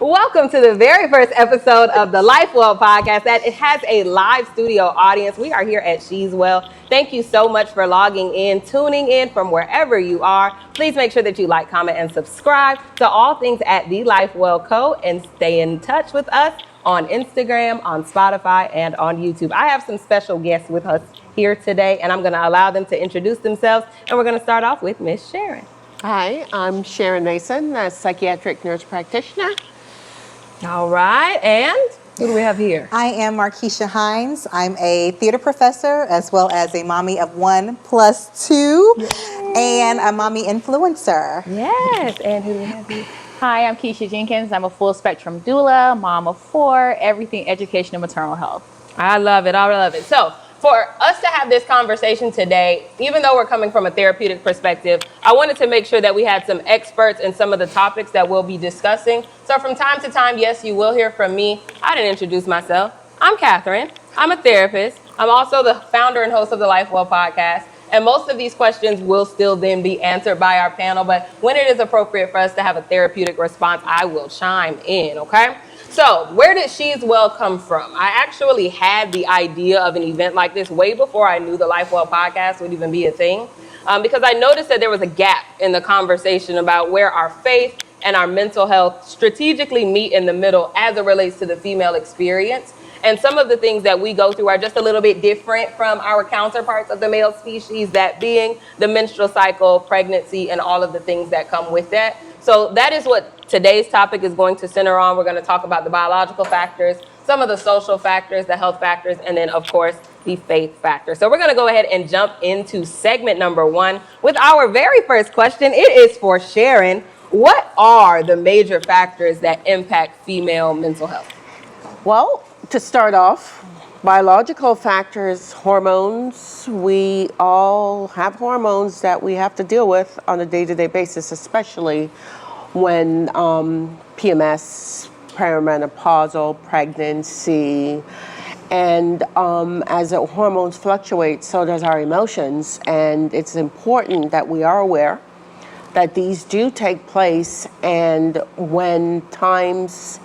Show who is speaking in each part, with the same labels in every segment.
Speaker 1: Welcome to the very first episode of the Life Well podcast that it has a live studio audience. We are here at She's Well. Thank you so much for logging in, tuning in from wherever you are. Please make sure that you like, comment, and subscribe to all things at The Life Well Co. and stay in touch with us on Instagram, on Spotify, and on YouTube. I have some special guests with us here today, and I'm going to allow them to introduce themselves. And we're going to start off with Miss Sharon.
Speaker 2: Hi, I'm Sharon Mason, a psychiatric nurse practitioner.
Speaker 1: All right, and who do we have here?
Speaker 3: I am Markeisha Hines. I'm a theater professor as well as a mommy of 1+2 and a mommy influencer.
Speaker 1: Yes, and who do we have here?
Speaker 4: Hi, I'm Keisha Jenkins. I'm a full spectrum doula, mom of 4, everything education and maternal health.
Speaker 1: I love it. I love it. So for us to have this conversation today, even though we're coming from a therapeutic perspective, I wanted to make sure that we had some experts in some of the topics that we'll be discussing. So from time to time, yes, you will hear from me. I didn't introduce myself. I'm Catherine. I'm a therapist. I'm also the founder and host of the Life Well podcast. And most of these questions will still then be answered by our panel. But when it is appropriate for us to have a therapeutic response, I will chime in, okay? So where did She's Well come from? I actually had the idea of an event like this way before I knew the Life Well podcast would even be a thing, because I noticed that there was a gap in the conversation about where our faith and our mental health strategically meet in the middle as it relates to the female experience. And some of the things that we go through are just a little bit different from our counterparts of the male species, that being the menstrual cycle, pregnancy, and all of the things that come with that. So that is what today's topic is going to center on. We're going to talk about the biological factors, some of the social factors, the health factors, and then, of course, the faith factor. So we're going to go ahead and jump into segment number 1 with our very first question. It is for Sharon. What are the major factors that impact female mental health?
Speaker 2: Well, to start off, biological factors, hormones. We all have hormones that we have to deal with on a day-to-day basis, especially when PMS, perimenopausal, pregnancy, and as the hormones fluctuate, so does our emotions. And it's important that we are aware that these do take place, and when times,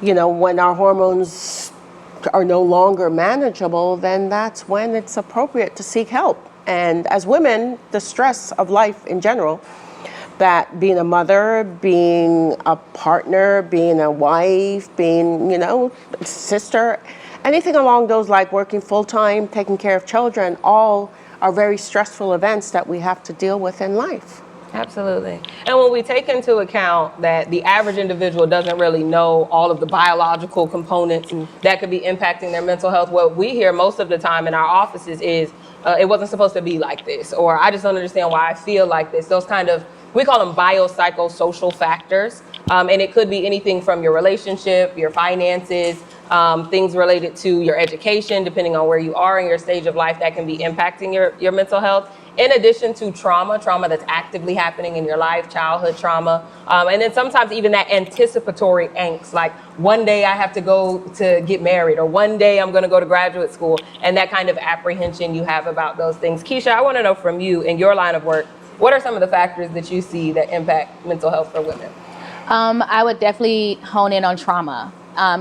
Speaker 2: when our hormones are no longer manageable, then that's when it's appropriate to seek help. And as women, the stress of life in general, that being a mother, being a partner, being a wife, being, sister, anything along those, like working full-time, taking care of children, all are very stressful events that we have to deal with in life.
Speaker 1: Absolutely. And when we take into account that the average individual doesn't really know all of the biological components that could be impacting their mental health, what we hear most of the time in our offices is, it wasn't supposed to be like this, or I just don't understand why I feel like this. Those kind of, we call them biopsychosocial factors. And it could be anything from your relationship, your finances, things related to your education, depending on where you are in your stage of life, that can be impacting your mental health. In addition to trauma that's actively happening in your life, childhood trauma. And then sometimes even that anticipatory angst, like one day I have to go to get married, or one day I'm gonna go to graduate school, and that kind of apprehension you have about those things. Keisha, I wanna know from you, in your line of work, what are some of the factors that you see that impact mental health for women?
Speaker 4: I would definitely hone in on trauma.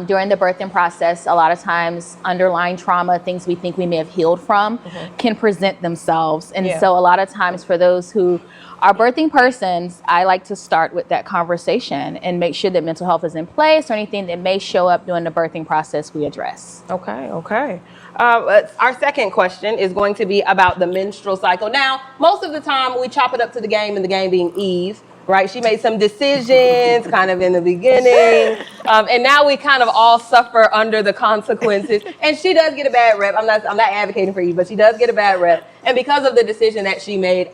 Speaker 4: During the birthing process, a lot of times underlying trauma, things we think we may have healed from, can present themselves. And so a lot of times for those who are birthing persons, I like to start with that conversation and make sure that mental health is in place, or anything that may show up during the birthing process we address.
Speaker 1: Okay. Our second question is going to be about the menstrual cycle. Now, most of the time we chop it up to the game, and the game being Eve. Right, she made some decisions kind of in the beginning, and now we kind of all suffer under the consequences. And she does get a bad rep. I'm not advocating for you, but she does get a bad rep. And because of the decision that she made,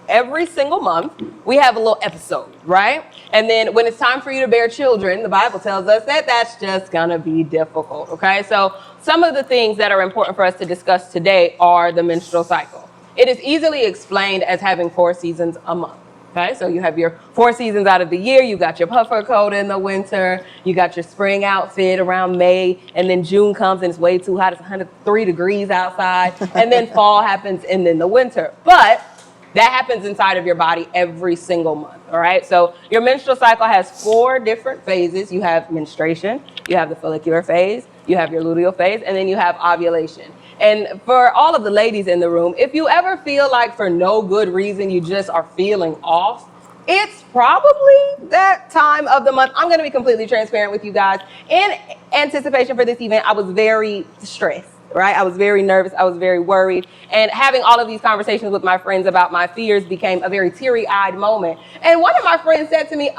Speaker 1: every single month we have a little episode, right? And then when it's time for you to bear children, the Bible tells us that that's just gonna be difficult. Okay, so some of the things that are important for us to discuss today are the menstrual cycle. It is easily explained as having 4 seasons a month. Okay, so you have your 4 seasons out of the year. You got your puffer coat in the winter. You got your spring outfit around May. And then June comes and it's way too hot. It's 103 degrees outside. And then fall happens and then the winter. But That happens inside of your body every single month, all right? So your menstrual cycle has 4 different phases. You have menstruation, you have the follicular phase, you have your luteal phase, and then you have ovulation. And for all of the ladies in the room, if you ever feel like for no good reason you just are feeling off, it's probably that time of the month. I'm going to be completely transparent with you guys. In anticipation for this event, I was very stressed, right? I was very nervous. I was very worried. And having all of these conversations with my friends about my fears became a very teary-eyed moment. And one of my friends said to me,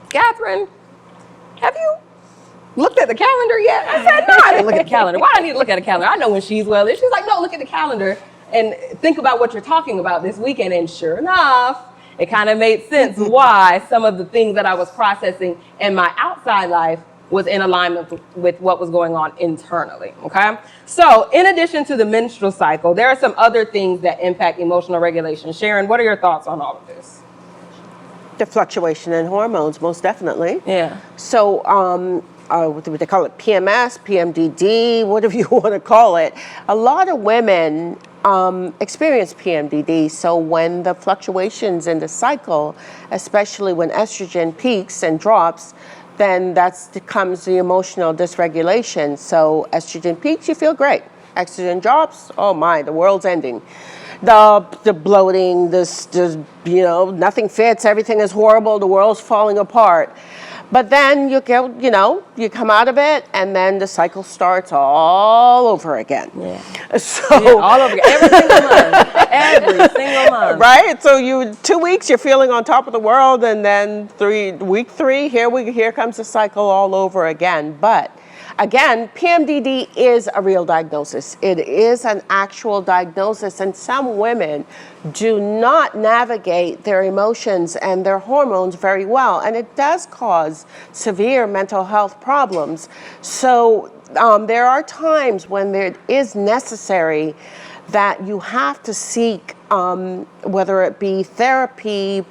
Speaker 1: Catherine, have you looked at the calendar yet? I said, no, I didn't look at the calendar. Why do I need to look at the calendar? I know when she's well. She's like, no, look at the calendar and think about what you're talking about this weekend. And sure enough, it kind of made sense why some of the things that I was processing in my outside life was in alignment with what was going on internally, okay? So in addition to the menstrual cycle, there are some other things that impact emotional regulation. Sharon, what are your thoughts on all of this?
Speaker 2: The fluctuation in hormones, most definitely.
Speaker 1: Yeah.
Speaker 2: So, what do they call it? PMS, PMDD, whatever you want to call it. A lot of women experience PMDD. So when the fluctuations in the cycle, especially when estrogen peaks and drops, then that comes the emotional dysregulation. So estrogen peaks, you feel great. Estrogen drops, oh my, the world's ending. The bloating, nothing fits, everything is horrible, the world's falling apart. But then you come out of it, and then the cycle starts all over again.
Speaker 1: Yeah.
Speaker 2: So
Speaker 1: all over again, every single month, every single month.
Speaker 2: Right. So 2 weeks you're feeling on top of the world, and then week 3, here comes the cycle all over again. But again, PMDD is a real diagnosis. It is an actual diagnosis, and some women do not navigate their emotions and their hormones very well, and it does cause severe mental health problems. So there are times when it is necessary that you have to seek, whether it be therapy,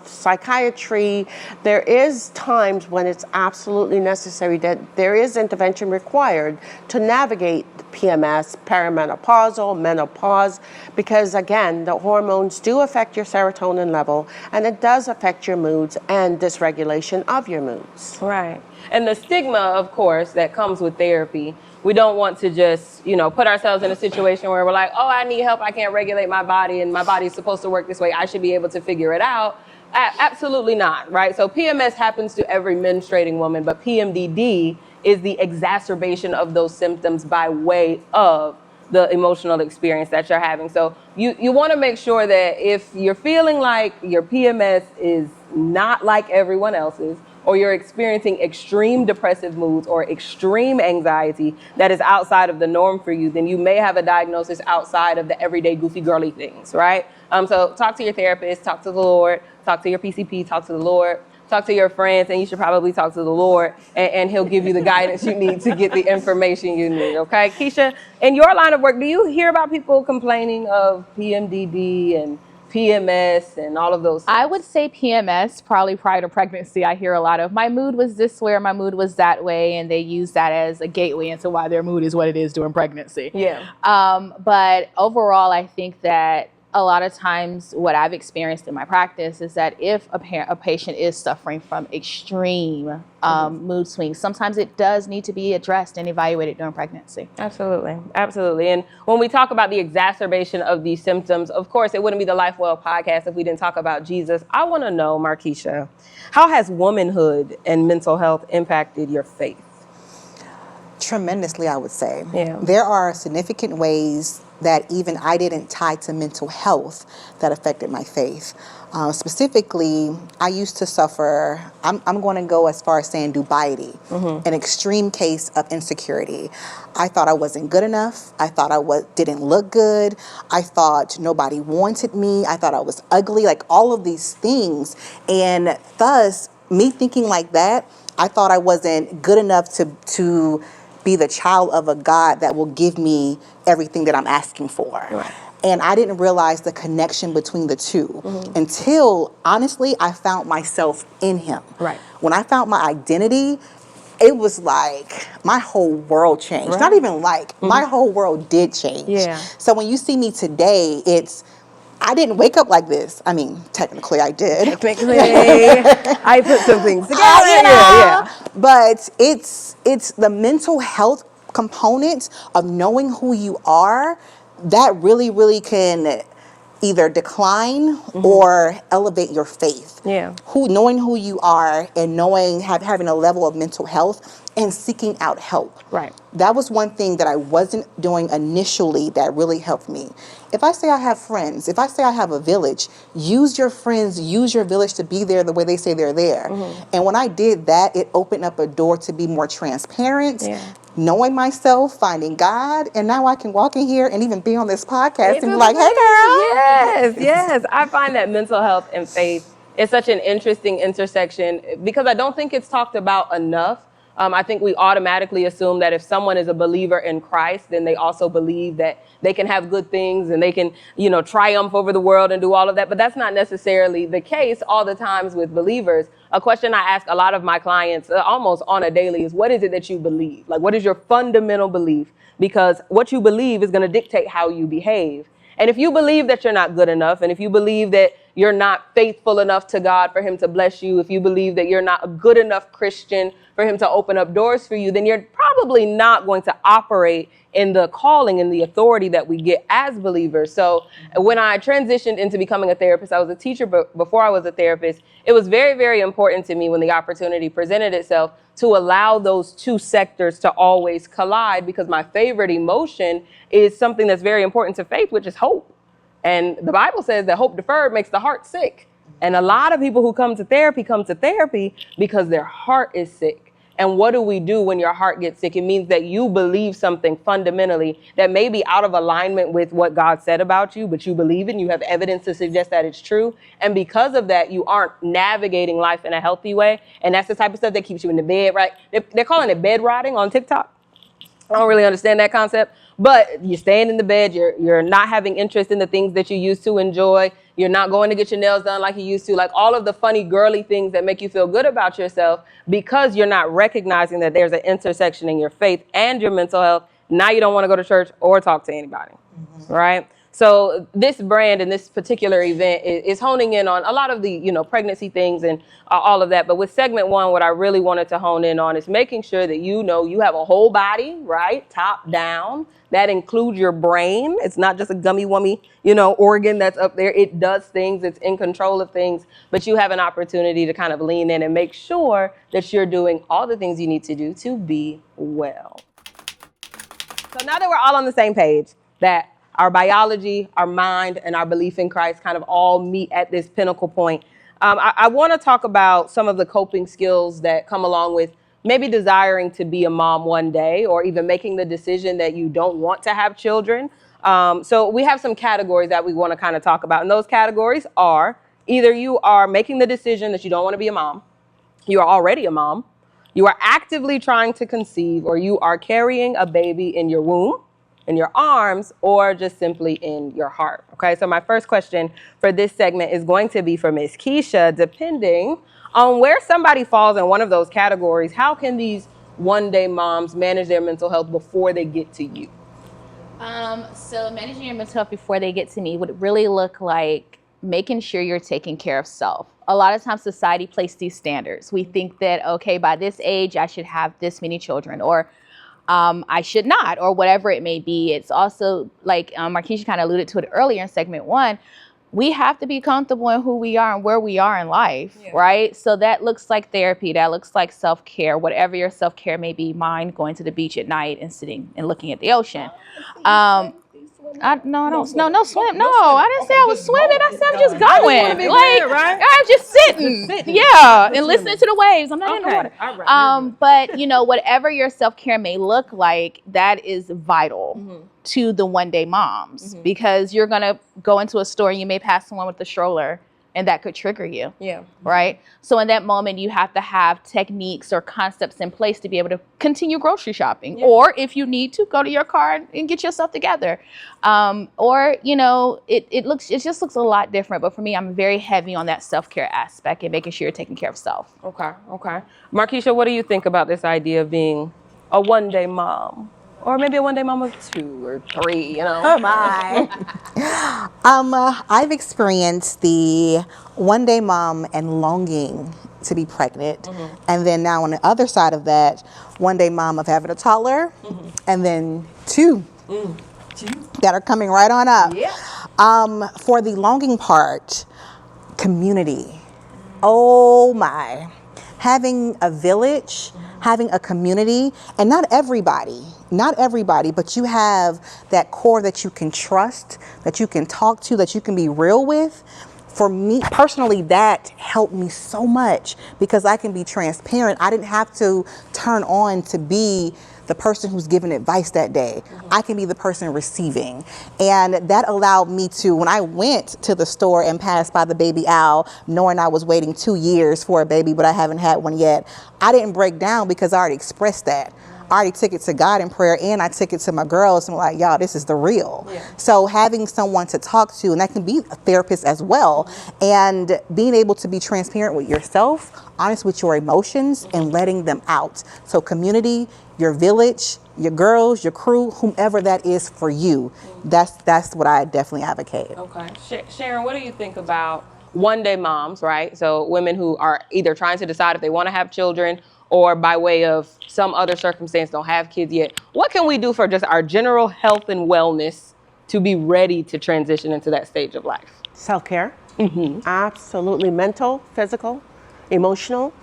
Speaker 2: psychiatry. There is times when it's absolutely necessary that there is intervention required to navigate the PMS, perimenopausal, menopause, because again, the hormones do affect your serotonin level, and it does affect your moods and dysregulation of your moods.
Speaker 1: Right. And the stigma, of course, that comes with therapy, we don't want to just, put ourselves in a situation where we're like, oh, I need help. I can't regulate my body and my body's supposed to work this way. I should be able to figure it out. Absolutely not, right? So PMS happens to every menstruating woman, but PMDD is the exacerbation of those symptoms by way of the emotional experience that you're having. So you want to make sure that if you're feeling like your PMS is not like everyone else's, or you're experiencing extreme depressive moods or extreme anxiety that is outside of the norm for you, then you may have a diagnosis outside of the everyday goofy girly things, right? So talk to your therapist, talk to the Lord, talk to your PCP, talk to the Lord, talk to your friends, and you should probably talk to the Lord, and he'll give you the guidance you need to get the information you need, okay? Keisha, in your line of work, do you hear about people complaining of PMDD and PMS and all of those things?
Speaker 4: I would say PMS, probably prior to pregnancy. I hear a lot of, my mood was this way or my mood was that way, and they use that as a gateway into why their mood is what it is during pregnancy.
Speaker 1: Yeah.
Speaker 4: But overall, I think that a lot of times what I've experienced in my practice is that if a patient is suffering from extreme mood swings, sometimes it does need to be addressed and evaluated during pregnancy.
Speaker 1: Absolutely. Absolutely. And when we talk about the exacerbation of these symptoms, of course, it wouldn't be the Life Well podcast if we didn't talk about Jesus. I want to know, Markeisha, how has womanhood and mental health impacted your faith?
Speaker 3: Tremendously, I would say.
Speaker 1: Yeah.
Speaker 3: There are significant ways that even I didn't tie to mental health that affected my faith. Specifically, I used to suffer, I'm going to go as far as saying dubiety, an extreme case of insecurity. I thought I wasn't good enough. I thought I didn't look good. I thought nobody wanted me. I thought I was ugly, like all of these things. And thus, me thinking like that, I thought I wasn't good enough to be the child of a God that will give me everything that I'm asking for. Right. And I didn't realize the connection between the two until, honestly, I found myself in him. Right. When I found my identity, it was like my whole world changed. Not even like, my whole world did change.
Speaker 1: Yeah.
Speaker 3: So when you see me today, I didn't wake up like this. I mean, technically I did.
Speaker 2: Technically, I put some things together.
Speaker 3: You know,
Speaker 2: Yeah.
Speaker 3: but it's the mental health component of knowing who you are that really can either decline or elevate your faith.
Speaker 2: Yeah.
Speaker 3: Knowing who you are and having a level of mental health and seeking out help.
Speaker 2: Right.
Speaker 3: That was one thing that I wasn't doing initially that really helped me. If I say I have friends, if I say I have a village, use your friends, use your village to be there the way they say they're there. And when I did that, it opened up a door to be more transparent, knowing myself, finding God, and now I can walk in here and even be on this podcast and be like, hey girl.
Speaker 1: Yes. I find that mental health and faith is such an interesting intersection because I don't think it's talked about enough. I think we automatically assume that if someone is a believer in Christ, then they also believe that they can have good things and they can, triumph over the world and do all of that. But that's not necessarily the case all the times with believers. A question I ask a lot of my clients almost on a daily is, what is it that you believe? Like, what is your fundamental belief? Because what you believe is going to dictate how you behave. And if you believe that you're not good enough, and if you believe that you're not faithful enough to God for him to bless you, if you believe that you're not a good enough Christian for him to open up doors for you, then you're probably not going to operate in the calling and the authority that we get as believers. So when I transitioned into becoming a therapist, I was a teacher, but before I was a therapist, it was very, very important to me when the opportunity presented itself to allow those two sectors to always collide, because my favorite emotion is something that's very important to faith, which is hope. And the Bible says that hope deferred makes the heart sick. And a lot of people who come to therapy because their heart is sick. And what do we do when your heart gets sick? It means that you believe something fundamentally that may be out of alignment with what God said about you, but you believe it and you have evidence to suggest that it's true. And because of that, you aren't navigating life in a healthy way. And that's the type of stuff that keeps you in the bed, right? They're calling it bed rotting on TikTok. I don't really understand that concept, but you're staying in the bed. You're not having interest in the things that you used to enjoy. You're not going to get your nails done like you used to, like all of the funny girly things that make you feel good about yourself, because you're not recognizing that there's an intersection in your faith and your mental health. Now you don't want to go to church or talk to anybody, right? So this brand and this particular event is honing in on a lot of the, pregnancy things and all of that. But with segment one, what I really wanted to hone in on is making sure that you have a whole body, right? Top down. That includes your brain. It's not just a gummy wummy, organ that's up there. It does things. It's in control of things. But you have an opportunity to kind of lean in and make sure that you're doing all the things you need to do to be well. So now that we're all on the same page, that our biology, our mind, and our belief in Christ kind of all meet at this pinnacle point, I want to talk about some of the coping skills that come along with maybe desiring to be a mom one day, or even making the decision that you don't want to have children. So we have some categories that we want to kind of talk about. And those categories are either you are making the decision that you don't want to be a mom, you are already a mom, you are actively trying to conceive, or you are carrying a baby in your womb, in your arms, or just simply in your heart. Okay, so my first question for this segment is going to be for Ms. Keisha. Depending on where somebody falls in one of those categories, how can these one-day moms manage their mental health before they get to you?
Speaker 4: So managing your mental health before they get to me would really look like making sure you're taking care of self. A lot of times society places these standards. We think that, okay, by this age, I should have this many children, or I should not, or whatever it may be. It's also like Markeisha kind of alluded to it earlier in segment one. We have to be comfortable in who we are and where we are in life, right? So that looks like therapy. That looks like self-care, whatever your self-care may be. Mine, going to the beach at night and sitting and looking at the ocean. I don't swim. No, I didn't say I was swimming. I said I'm just going. I'm just sitting. And listening to the waves. I'm not in the water. But whatever your self-care may look like, that is vital to the one-day moms, because you're gonna go into a store and you may pass someone with a stroller, and that could trigger you. Right? So in that moment, you have to have techniques or concepts in place to be able to continue grocery shopping. Or if you need to, go to your car and get yourself together. It just looks a lot different. But for me, I'm very heavy on that self-care aspect and making sure you're taking care of self.
Speaker 1: Okay. Markeisha, what do you think about this idea of being a one-day mom? Or maybe a one-day mom of 2 or 3, you know?
Speaker 3: Oh my. I've experienced the one-day mom and longing to be pregnant, and then now on the other side of that, one-day mom of having a toddler, and then 2 that are coming right on up.
Speaker 1: Yeah.
Speaker 3: For the longing part, community. Oh my. Having a village, having a community, and not everybody, but you have that core that you can trust, that you can talk to, that you can be real with. For me personally, that helped me so much because I can be transparent. I didn't have to turn on to be the person who's giving advice that day. I can be the person receiving. And that allowed me to, when I went to the store and passed by the baby owl, knowing I was waiting 2 years for a baby, but I haven't had one yet, I didn't break down because I already expressed that. I already took it to God in prayer, and I took it to my girls and like, y'all, this is the real.
Speaker 1: Yeah.
Speaker 3: So having someone to talk to, and that can be a therapist as well, and being able to be transparent with yourself, honest with your emotions, and letting them out. So community, your village, your girls, your crew, whomever that is for you, that's what I definitely advocate.
Speaker 1: Okay. Sharon, what do you think about one-day moms, right? So women who are either trying to decide if they want to have children or by way of some other circumstance don't have kids yet. What can we do for just our general health and wellness to be ready to transition into that stage of life?
Speaker 2: Self-care, absolutely, mental, physical, emotional.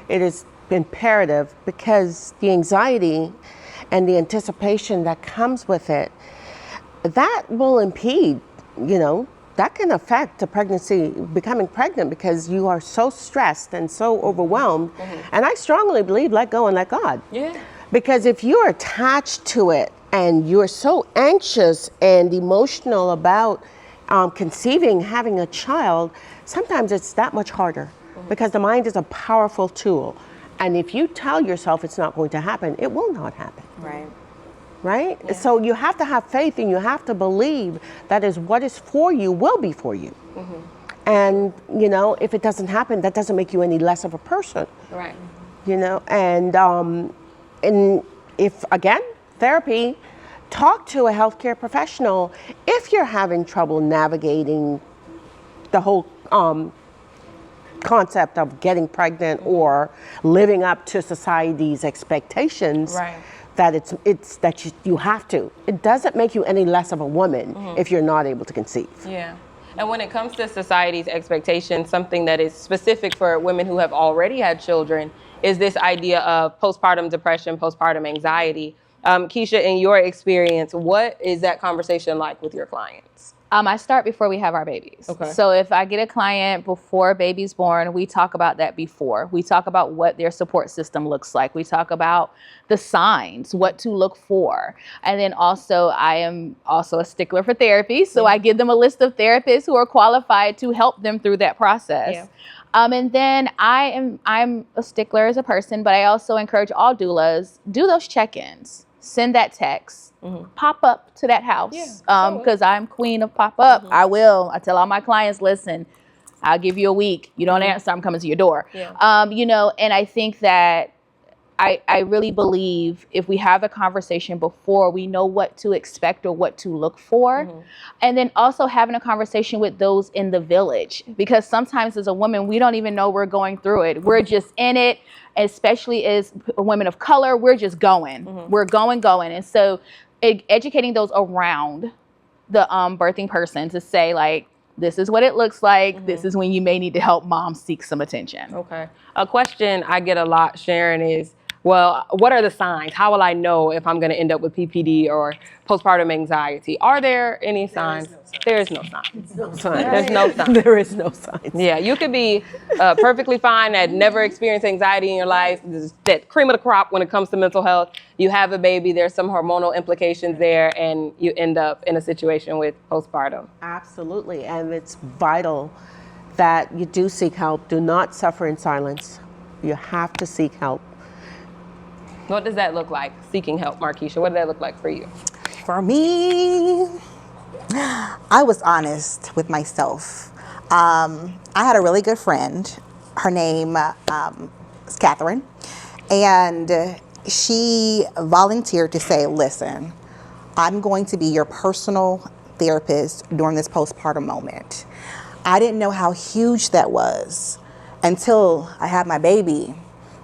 Speaker 2: It is imperative because the anxiety and the anticipation that comes with it, that will impede, that can affect a pregnancy, becoming pregnant, because you are so stressed and so overwhelmed. And I strongly believe let go and let God.
Speaker 1: Yeah.
Speaker 2: Because if you're attached to it and you're so anxious and emotional about conceiving, having a child, sometimes it's that much harder because the mind is a powerful tool. And if you tell yourself it's not going to happen, it will not happen. Right? Yeah. So you have to have faith and you have to believe that is what is for you will be for you. And, if it doesn't happen, that doesn't make you any less of a person.
Speaker 1: Right.
Speaker 2: And if, again, therapy, talk to a healthcare professional if you're having trouble navigating the whole concept of getting pregnant or living up to society's expectations.
Speaker 1: Right.
Speaker 2: That it's that you have to. It doesn't make you any less of a woman if you're not able to conceive.
Speaker 1: Yeah. And when it comes to society's expectations, something that is specific for women who have already had children is this idea of postpartum depression, postpartum anxiety. Keisha, in your experience, what is that conversation like with your clients?
Speaker 4: I start before we have our babies.
Speaker 1: Okay.
Speaker 4: So if I get a client before a baby's born, we talk about that before. We talk about what their support system looks like. We talk about the signs, what to look for. And then also, I am also a stickler for therapy. So I give them a list of therapists who are qualified to help them through that process.
Speaker 1: Yeah.
Speaker 4: And then I'm a stickler as a person, but I also encourage all doulas, do those check-ins. Send that text. Pop up to that house. Because I'm queen of pop up. I tell all my clients, listen, I'll give you a week. You don't answer, I'm coming to your door.
Speaker 1: Yeah.
Speaker 4: And I think that I really believe if we have a conversation before, we know what to expect or what to look for. And then also having a conversation with those in the village, because sometimes as a woman, we don't even know we're going through it. We're just in it, especially as women of color, we're just going. We're going. And so educating those around the birthing person to say, like, this is what it looks like. This is when you may need to help mom seek some attention.
Speaker 1: Okay. A question I get a lot, Sharon, is, well, what are the signs? How will I know if I'm going to end up with PPD or postpartum anxiety? Are there any signs? There is no signs. There's no signs.
Speaker 2: There is no signs.
Speaker 1: Yeah, you could be perfectly fine and never experience anxiety in your life. This is that cream of the crop when it comes to mental health. You have a baby, there's some hormonal implications there, and you end up in a situation with postpartum.
Speaker 2: Absolutely, and it's vital that you do seek help. Do not suffer in silence. You have to seek help.
Speaker 1: What does that look like, seeking help, Markeisha? What did that look like for you?
Speaker 3: For me, I was honest with myself. I had a really good friend. Her name is Catherine. And she volunteered to say, listen, I'm going to be your personal therapist during this postpartum moment. I didn't know how huge that was until I had my baby.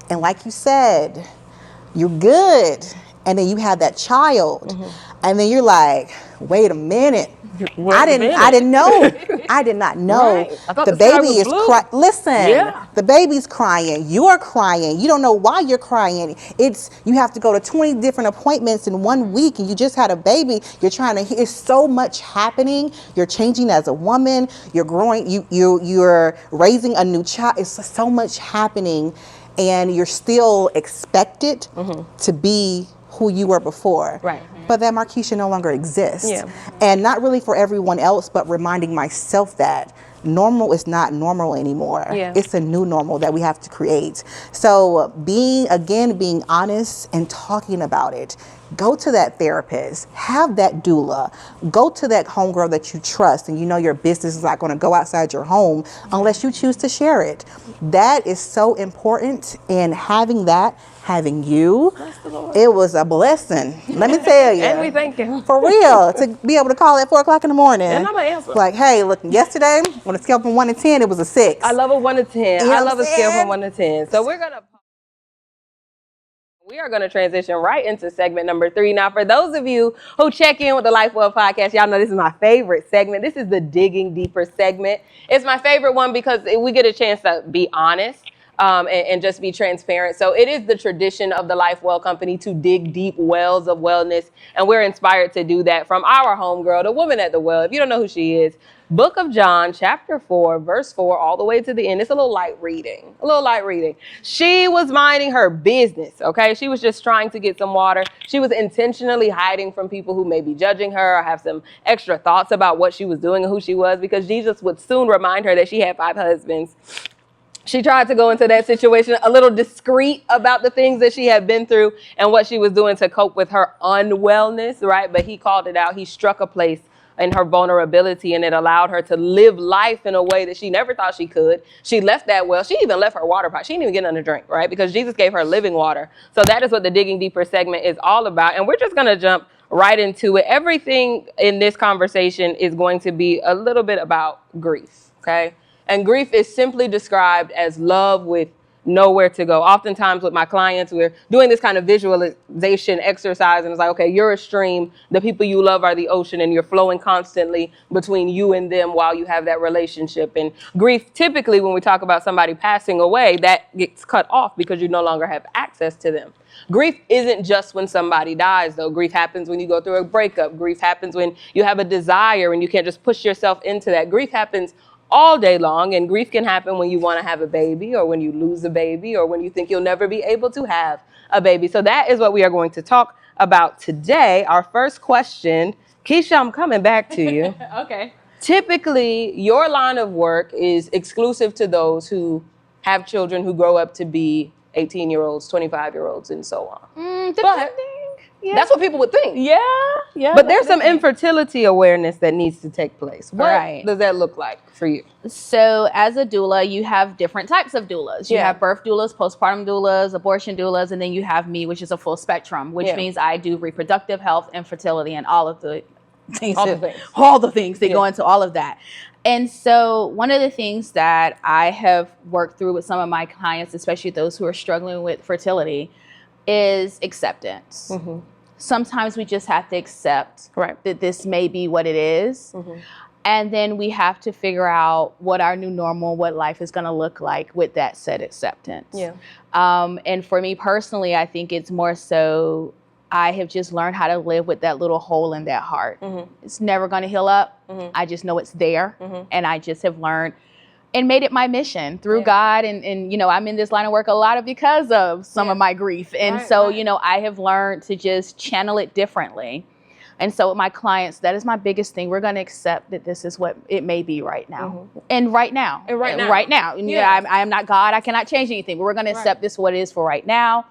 Speaker 3: And like you said, you're good. And then you have that child. And then you're like, wait a minute. I didn't know. I did not know.
Speaker 1: Right. I thought
Speaker 3: The
Speaker 1: the sky
Speaker 3: baby
Speaker 1: was
Speaker 3: is
Speaker 1: blue.
Speaker 3: crying. Listen,
Speaker 1: Yeah.
Speaker 3: the baby's crying. You're crying. You don't know why you're crying. You have to go to 20 different appointments in 1 week, and you just had a baby. You're trying to. It's so much happening. You're changing as a woman. You're growing. You're raising a new child. It's so much happening, and you're still expected to be who you were before.
Speaker 1: Right.
Speaker 3: But that Marquisha no longer exists.
Speaker 1: Yeah.
Speaker 3: And not really for everyone else, but reminding myself that normal is not normal anymore.
Speaker 1: Yeah.
Speaker 3: It's a new normal that we have to create. So being honest and talking about it. Go to that therapist, have that doula, go to that homegirl that you trust and you know your business is not going to go outside your home unless you choose to share it. That is so important, and having you, it was a blessing. Let me tell you.
Speaker 1: And we thank you.
Speaker 3: For real, to be able to call at 4 o'clock in the morning.
Speaker 1: And I'm gonna answer.
Speaker 3: Like, hey, look, yesterday, on a scale from 1 to 10, it was a 6.
Speaker 1: I love a 1 to 10.
Speaker 3: You know
Speaker 1: I
Speaker 3: what
Speaker 1: love
Speaker 3: I'm
Speaker 1: a scale
Speaker 3: saying?
Speaker 1: from 1 to 10. So we are gonna transition right into segment number 3. Now, for those of you who check in with the Life Well podcast, y'all know this is my favorite segment. This is the Digging Deeper segment. It's my favorite one because we get a chance to be honest. And just be transparent. So it is the tradition of the Life Well Company to dig deep wells of wellness. And we're inspired to do that from our homegirl, the woman at the well. If you don't know who she is, Book of John, chapter 4, verse 4, all the way to the end. It's a little light reading. She was minding her business, okay? She was just trying to get some water. She was intentionally hiding from people who may be judging her or have some extra thoughts about what she was doing and who she was, because Jesus would soon remind her that she had 5 husbands. She tried to go into that situation a little discreet about the things that she had been through and what she was doing to cope with her unwellness, right? But he called it out. He struck a place in her vulnerability, and it allowed her to live life in a way that she never thought she could. She left that well. She even left her water pot. She didn't even get none to drink, right? Because Jesus gave her living water. So that is what the Digging Deeper segment is all about. And we're just going to jump right into it. Everything in this conversation is going to be a little bit about grief, okay? And grief is simply described as love with nowhere to go. Oftentimes with my clients, we're doing this kind of visualization exercise, and it's like, okay, you're a stream. The people you love are the ocean, and you're flowing constantly between you and them while you have that relationship. And grief, typically when we talk about somebody passing away, that gets cut off because you no longer have access to them. Grief isn't just when somebody dies, though. Grief happens when you go through a breakup. Grief happens when you have a desire and you can't just push yourself into that. Grief happens all day long, and grief can happen when you want to have a baby, or when you lose a baby, or when you think you'll never be able to have a baby. So that is what we are going to talk about today. Our first question, Keisha, I'm coming back to you.
Speaker 4: Okay.
Speaker 1: Typically, your line of work is exclusive to those who have children who grow up to be 18-year-olds, 25-year-olds, and so on.
Speaker 4: Depending.
Speaker 1: That's what people would think.
Speaker 4: Yeah.
Speaker 1: But there's some infertility awareness that needs to take place. What
Speaker 4: Right.
Speaker 1: does that look like for you?
Speaker 4: So as a doula, you have different types of doulas. You
Speaker 1: Yeah.
Speaker 4: have birth doulas, postpartum doulas, abortion doulas, and then you have me, which is a full spectrum, which
Speaker 1: Yeah.
Speaker 4: means I do reproductive health, infertility, and all of the things.
Speaker 1: All the things.
Speaker 4: All the things that
Speaker 1: Yeah.
Speaker 4: go into all of that. And so one of the things that I have worked through with some of my clients, especially those who are struggling with fertility, is acceptance.
Speaker 1: Mm-hmm.
Speaker 4: Sometimes we just have to accept
Speaker 1: Right.
Speaker 4: that this may be what it is.
Speaker 1: Mm-hmm.
Speaker 4: And then we have to figure out what our new normal, what life is going to look like with that said acceptance.
Speaker 1: Yeah.
Speaker 4: And for me personally, I think it's more so I have just learned how to live with that little hole in that heart.
Speaker 1: Mm-hmm.
Speaker 4: It's never going to heal up.
Speaker 1: Mhm.
Speaker 4: I just know it's there.
Speaker 1: Mhm.
Speaker 4: And I just have learned and made it my mission through God. And, you know, I'm in this line of work a lot of because of some of my grief. And
Speaker 1: Right,
Speaker 4: so,
Speaker 1: right.
Speaker 4: you know, I have learned to just channel it differently. And so with my clients, that is my biggest thing. We're going to accept that this is what it may be right now. And right now.
Speaker 1: And right now.
Speaker 4: Right now. And
Speaker 1: Yeah.
Speaker 4: I am not God. I cannot change anything. But we're going to accept this what it is for right now.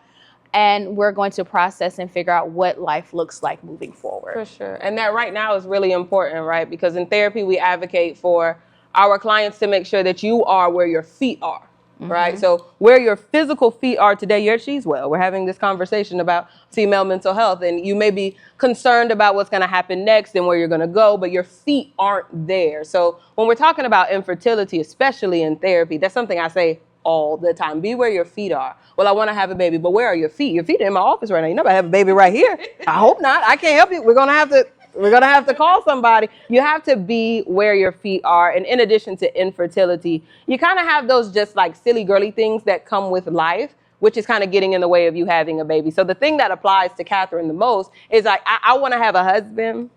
Speaker 4: And we're going to process and figure out what life looks like moving forward.
Speaker 1: For sure. And that right now is really important, right? Because in therapy, we advocate for our clients to make sure that you are where your feet are. right? So where your physical feet are today, she's well. We're having this conversation about female mental health, and you may be concerned about what's going to happen next and where you're going to go, but your feet aren't there. So when we're talking about infertility, especially in therapy, that's something I say all the time. Be where your feet are. Well, I want to have a baby, but where are your feet? Your feet are in my office right now. You know, I have a baby right here. I hope not. I can't help you. We're going to have to call somebody. You have to be where your feet are. And in addition to infertility, you kind of have those just like silly girly things that come with life, which is kind of getting in the way of you having a baby. So the thing that applies to Catherine the most is like, I want to have a husband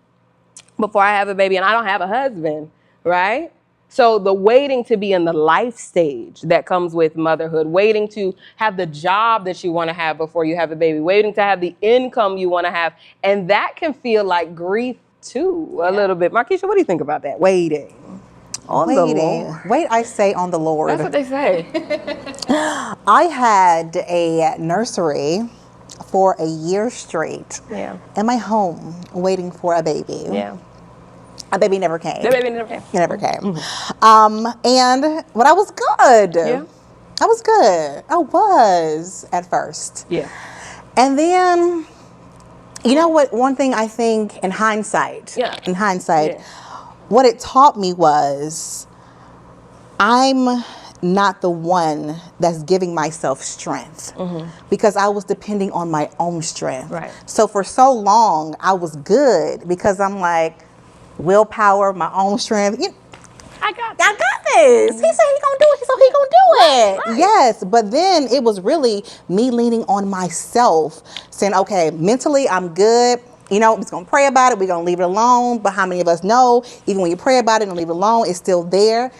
Speaker 1: before I have a baby, and I don't have a husband, right? So the waiting to be in the life stage that comes with motherhood, waiting to have the job that you want to have before you have a baby, waiting to have the income you want to have. And that can feel like grief too, a little bit. Markeisha, what do you think about that? Waiting on the Lord.
Speaker 3: Wait, I say on the Lord.
Speaker 1: That's what they say.
Speaker 3: I had a nursery for a year straight in my home waiting for a baby.
Speaker 1: Yeah.
Speaker 3: A baby never came.
Speaker 1: The baby never came.
Speaker 3: It never came. But I was good.
Speaker 1: Yeah.
Speaker 3: I was good. I was at first.
Speaker 1: Yeah.
Speaker 3: And then, you know what? One thing I think in hindsight, what it taught me was I'm not the one that's giving myself strength because I was depending on my own strength.
Speaker 1: Right.
Speaker 3: So for so long, I was good because I'm like, willpower, my own strength. I got this. He said he gonna do it, so he gonna do it. Right. Yes, but then it was really me leaning on myself, saying, okay, mentally I'm good. You know, we're just gonna pray about it. We're gonna leave it alone. But how many of us know, even when you pray about it and leave it alone, it's still there.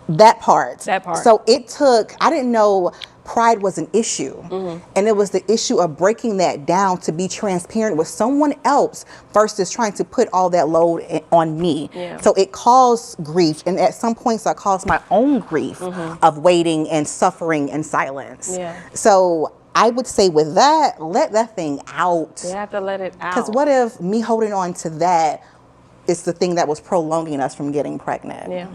Speaker 3: That part. So it took, I didn't know pride was an issue. And it was the issue of breaking that down to be transparent with someone else versus trying to put all that load on me. Yeah. So it caused grief. And at some points I caused my own grief of waiting and suffering in silence. Yeah. So I would say with that, let that thing out.
Speaker 1: You have to let it out.
Speaker 3: Because what if me holding on to that is the thing that was prolonging us from getting pregnant? Yeah.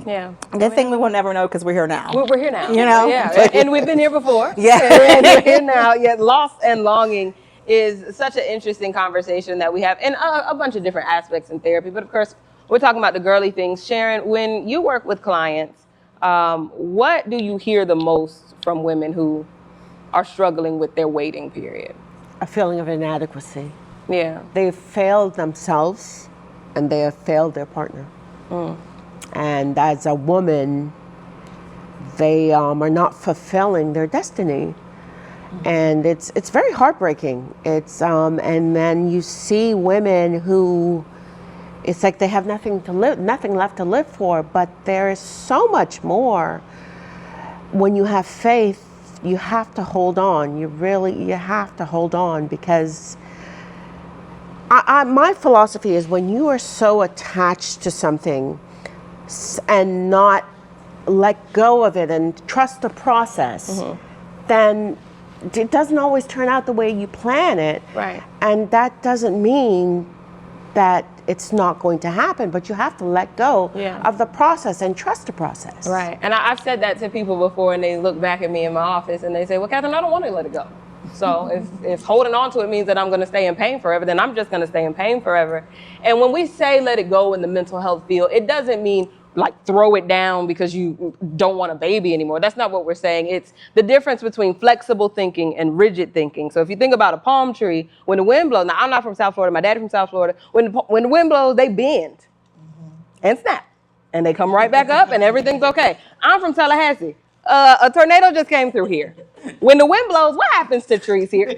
Speaker 1: Yeah.
Speaker 3: Good thing we will never know because we're here now.
Speaker 1: We're here now.
Speaker 3: You know?
Speaker 1: Yeah. And we've been here before.
Speaker 3: Yeah.
Speaker 1: And we're here now. Yeah. Loss and longing is such an interesting conversation that we have in a bunch of different aspects in therapy. But of course, we're talking about the girly things. Sharon, when you work with clients, what do you hear the most from women who are struggling with their waiting period?
Speaker 2: A feeling of inadequacy.
Speaker 1: Yeah.
Speaker 2: They've failed themselves and they have failed their partner. And as a woman, they are not fulfilling their destiny. And it's very heartbreaking. It's and then you see women who, it's like they have nothing left to live for, but there is so much more. When you have faith, you have to hold on. You have to hold on, because my philosophy is when you are so attached to something and not let go of it and trust the process, then it doesn't always turn out the way you plan it.
Speaker 1: Right.
Speaker 2: And that doesn't mean that it's not going to happen, but you have to let go of the process and trust the process.
Speaker 1: Right. And I've said that to people before, and they look back at me in my office and they say, well, Catherine, I don't want to let it go. So if holding on to it means that I'm going to stay in pain forever, then I'm just going to stay in pain forever. And when we say let it go in the mental health field, it doesn't mean like throw it down because you don't want a baby anymore. That's not what we're saying. It's the difference between flexible thinking and rigid thinking. So if you think about a palm tree, when the wind blows, now I'm not from South Florida, my dad's from South Florida, when the wind blows, they bend and snap and they come right back up and everything's okay. I'm from Tallahassee. A tornado just came through here. When the wind blows, what happens to trees here?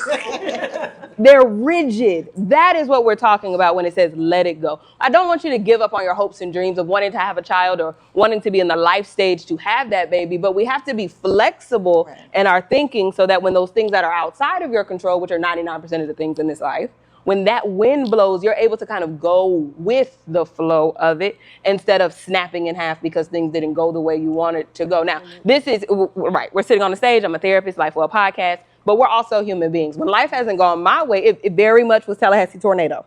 Speaker 1: They're rigid. That is what we're talking about when it says let it go. I don't want you to give up on your hopes and dreams of wanting to have a child or wanting to be in the life stage to have that baby, but we have to be flexible in our thinking so that when those things that are outside of your control, which are 99% of the things in this life, when that wind blows, you're able to kind of go with the flow of it instead of snapping in half because things didn't go the way you wanted to go. Now, this is, right, we're sitting on the stage, I'm a therapist, Life Well podcast, but we're also human beings. When life hasn't gone my way, it very much was Tallahassee tornado.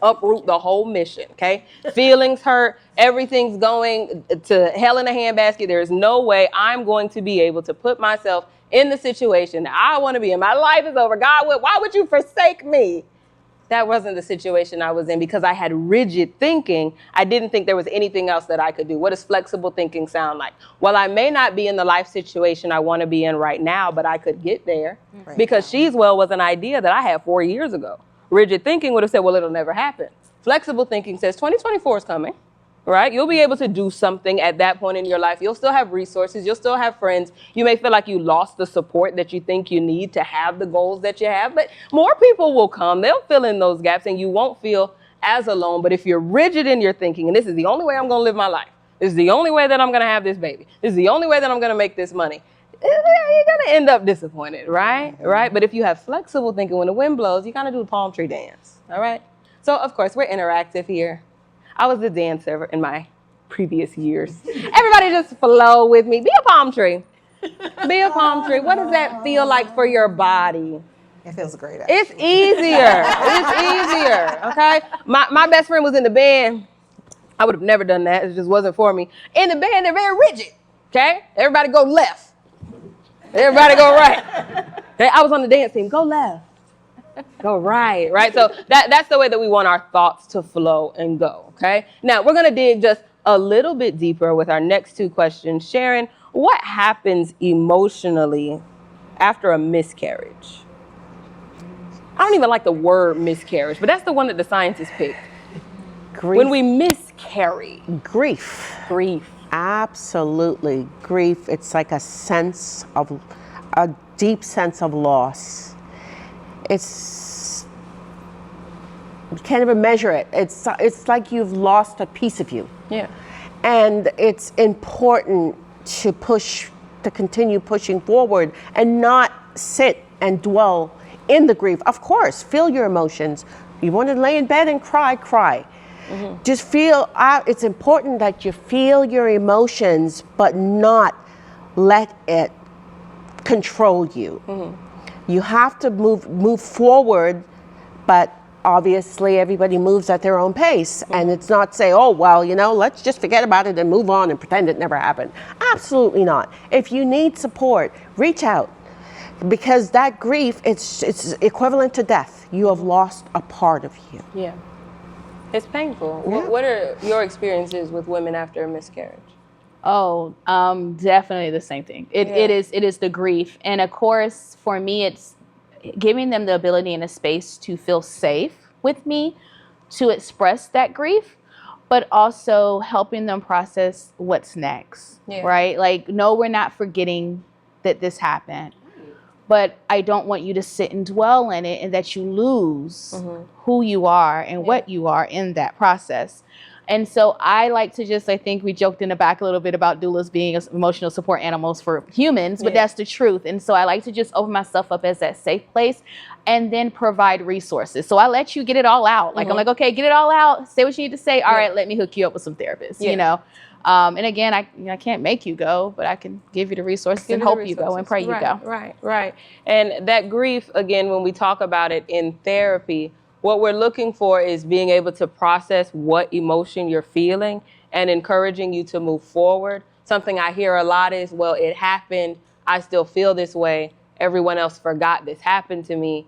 Speaker 1: uproot the whole mission, okay? Feelings hurt, everything's going to hell in a handbasket. There is no way I'm going to be able to put myself in the situation that I want to be in. My life is over. God, why would you forsake me? That wasn't the situation I was in because I had rigid thinking. I didn't think there was anything else that I could do. What does flexible thinking sound like? Well, I may not be in the life situation I want to be in right now, but I could get there.
Speaker 3: Right.
Speaker 1: Because She's Well was an idea that I had 4 years ago. Rigid thinking would have said, well, it'll never happen. Flexible thinking says 2024 is coming, right? You'll be able to do something at that point in your life. You'll still have resources. You'll still have friends. You may feel like you lost the support that you think you need to have the goals that you have, but more people will come. They'll fill in those gaps and you won't feel as alone. But if you're rigid in your thinking, and this is the only way I'm going to live my life, this is the only way that I'm going to have this baby, this is the only way that I'm going to make this money, you're going to end up disappointed, right? Right? But if you have flexible thinking, when the wind blows, you kind of do the palm tree dance, all right? So, of course, we're interactive here. I was the dancer in my previous years. Everybody just flow with me. Be a palm tree. Be a palm tree. What does that feel like for your body?
Speaker 3: It feels great. Actually.
Speaker 1: It's easier. It's easier, okay? My best friend was in the band. I would have never done that. It just wasn't for me. In the band, they're very rigid, okay? Everybody go left. Everybody go right. Okay? I was on the dance team. Go left. Go right, right? So that's the way that we want our thoughts to flow and go, okay? Now, we're going to dig just a little bit deeper with our next two questions. Sharon, what happens emotionally after a miscarriage? I don't even like the word miscarriage, but that's the one that the scientists picked.
Speaker 2: Grief.
Speaker 1: When we miscarry.
Speaker 2: Grief.
Speaker 1: Grief.
Speaker 2: Absolutely. Grief. It's like a deep sense of loss. You can't even measure it. It's like you've lost a piece of you.
Speaker 1: Yeah.
Speaker 2: And it's important to continue pushing forward and not sit and dwell in the grief. Of course, feel your emotions. You want to lay in bed and cry. Mm-hmm. Just feel, it's important that you feel your emotions, but not let it control you. Mm-hmm. You have to move forward, but obviously everybody moves at their own pace. Mm-hmm. And it's not say, oh, well, let's just forget about it and move on and pretend it never happened. Absolutely not. If you need support, reach out. Because that grief, it's equivalent to death. You have lost a part of you.
Speaker 1: Yeah. It's painful.
Speaker 2: Yeah.
Speaker 1: What are your experiences with women after a miscarriage?
Speaker 4: Oh, definitely the same thing. It is the grief. And of course, for me, it's giving them the ability and a space to feel safe with me, to express that grief, but also helping them process what's next, right? Like, no, we're not forgetting that this happened, but I don't want you to sit and dwell in it and that you lose who you are and what you are in that process. And so I like to I think we joked in the back a little bit about doulas being emotional support animals for humans, but that's the truth. And so I like to just open myself up as that safe place and then provide resources. So I let you get it all out. Like, I'm like, okay, get it all out. Say what you need to say. All right, let me hook you up with some therapists, And again, I can't make you go, but I can give you the resources and hope you go and pray you go.
Speaker 1: Right. And that grief, again, when we talk about it in therapy, what we're looking for is being able to process what emotion you're feeling and encouraging you to move forward. Something I hear a lot is, well, it happened. I still feel this way. Everyone else forgot this happened to me,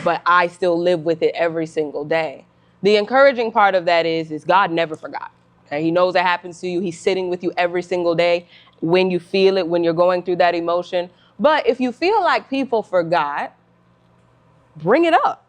Speaker 1: but I still live with it every single day. The encouraging part of that is God never forgot. Okay? He knows it happens to you. He's sitting with you every single day when you feel it, when you're going through that emotion. But if you feel like people forgot, bring it up.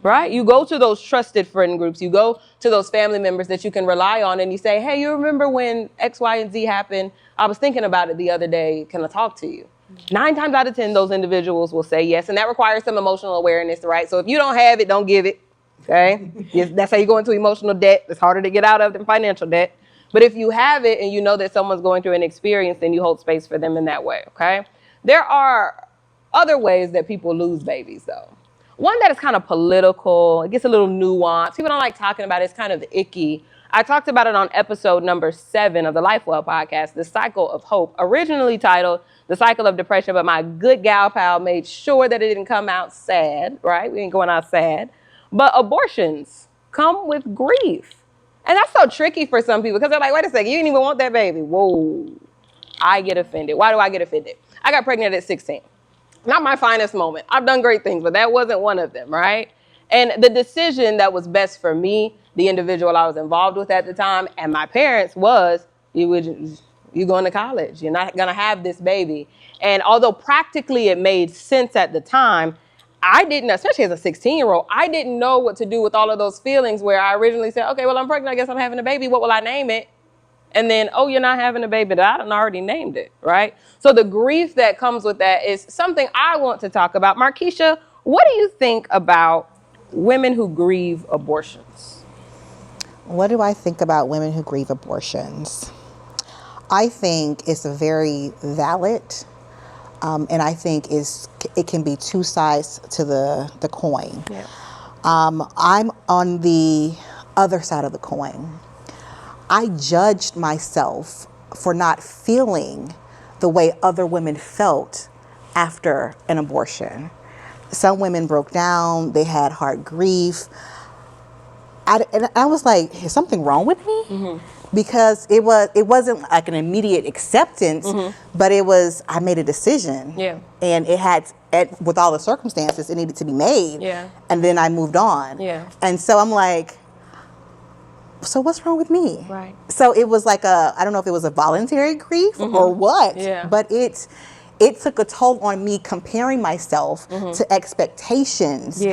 Speaker 1: Right? You go to those trusted friend groups. You go to those family members that you can rely on and you say, hey, you remember when X, Y, and Z happened? I was thinking about it the other day. Can I talk to you? 9 times out of 10, those individuals will say yes. And that requires some emotional awareness, right? So if you don't have it, don't give it. Okay? That's how you go into emotional debt. It's harder to get out of than financial debt. But if you have it and you know that someone's going through an experience, then you hold space for them in that way. Okay? There are other ways that people lose babies, though. One that is kind of political, it gets a little nuanced. People don't like talking about it. It's kind of icky. I talked about it on episode number 7 of the LifeWell podcast, The Cycle of Hope, originally titled The Cycle of Depression, but my good gal pal made sure that it didn't come out sad, right? We ain't going out sad. But abortions come with grief. And that's so tricky for some people because they're like, wait a second, you didn't even want that baby. Whoa, I get offended. Why do I get offended? I got pregnant at 16. Not my finest moment. I've done great things, but that wasn't one of them, right? And the decision that was best for me, the individual I was involved with at the time, and my parents was, you're going to college. You're not going to have this baby. And although practically it made sense at the time, I didn't, especially as a 16-year-old, I didn't know what to do with all of those feelings where I originally said, okay, well, I'm pregnant. I guess I'm having a baby. What will I name it? And then, oh, you're not having a baby, but I done already named it, right? So the grief that comes with that is something I want to talk about. Markeisha, what do you think about women who grieve abortions?
Speaker 3: What do I think about women who grieve abortions? I think it's a very valid, and I think it can be two sides to the coin.
Speaker 1: Yeah.
Speaker 3: I'm on the other side of the coin. I judged myself for not feeling the way other women felt after an abortion. Some women broke down, they had hard grief. And I was like, is something wrong with me? Mm-hmm. Because it wasn't like an immediate acceptance, but it was, I made a decision.
Speaker 1: Yeah.
Speaker 3: And with all the circumstances, it needed to be made.
Speaker 1: Yeah.
Speaker 3: And then I moved on.
Speaker 1: Yeah.
Speaker 3: And so I'm like, so what's wrong with me?
Speaker 1: Right.
Speaker 3: So it was like I don't know if it was a voluntary grief or what,
Speaker 1: Yeah.
Speaker 3: but it took a toll on me comparing myself to expectations